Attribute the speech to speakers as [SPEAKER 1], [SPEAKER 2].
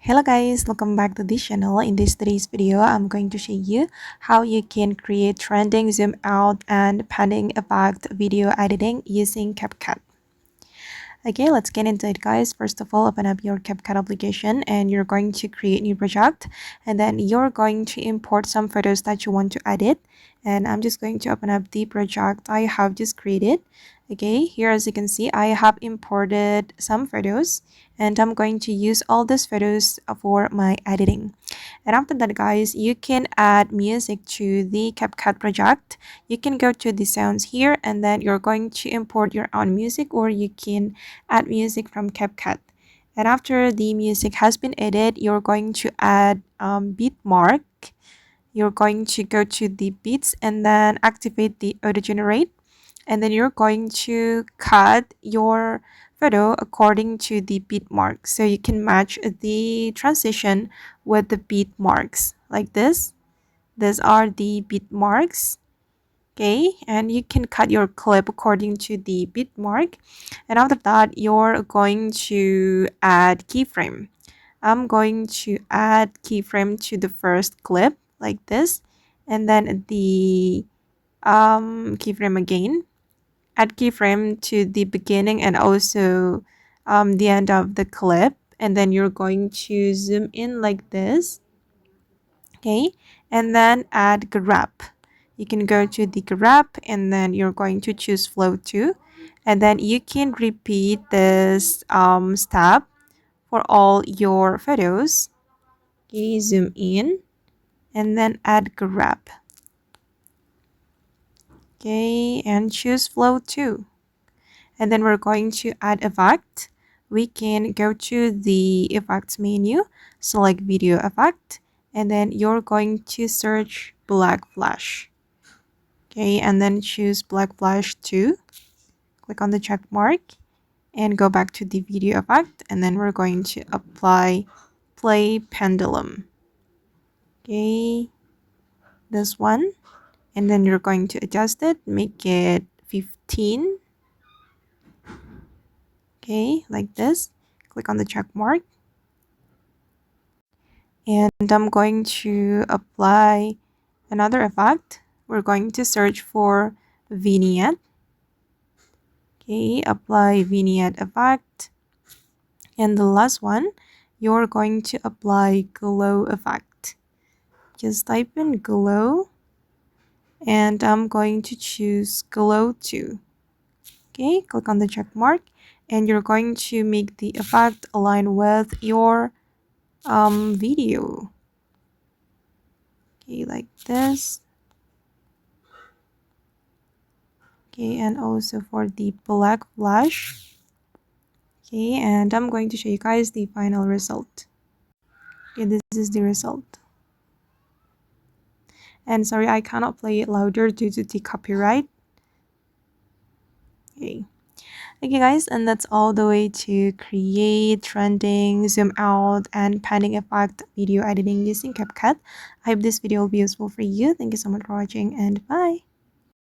[SPEAKER 1] Hello guys, welcome back to this channel. In today's video, I'm going to show you how you can create trending zoom out and panning effect video editing using CapCut. Okay, let's get into it guys. First of all, open up your CapCut application and you're going to create new project, and then you're going to import some photos that you want to edit. And I'm just going to open up the project I have just created. Okay, here as you can see, I have imported some photos and I'm going to use all these photos for my editing. And after that guys, you can add music to the CapCut project. You can go to the sounds here and then you're going to import your own music, or you can add music from CapCut. And after the music has been added, you're going to add beat mark. You're going to go to the beats and then activate the auto generate, and then you're going to cut your photo according to the beat marks, so you can match the transition with the beat marks like this. These are the beat marks. Okay, and you can cut your clip according to the beat mark. And after that, you're going to add keyframe. I'm going to add keyframe to the first clip like this, and then the keyframe again. Add keyframe to the beginning and also the end of the clip, and then you're going to zoom in like this. Okay, and then add grab. You can go to the grab and then you're going to choose flow 2, and then you can repeat this step for all your photos. Okay, zoom in and then add grab. Okay, and choose flow 2. And then we're going to add effect. We can go to the effects menu, select video effect, and then you're going to search black flash. Okay, and then choose black flash 2. Click on the check mark and go back to the video effect, and then we're going to apply play pendulum. Okay, this one, and then you're going to adjust it, make it 15. Okay, like this. Click on the check mark, and I'm going to apply another effect. We're going to search for vignette. Okay, apply vignette effect. And the last one, you're going to apply glow effect. Just type in glow, and I'm going to choose glow 2. Okay, click on the check mark, and you're going to make the effect align with your video. Okay, like this. Okay, and also for the black flash. Okay, and I'm going to show you guys the final result. Okay, this is the result. And sorry, I cannot play it louder due to the copyright. Okay. Okay guys, and that's all the way to create trending, zoom out, and panning effect video editing using CapCut. I hope this video will be useful for you. Thank you so much for watching, and bye.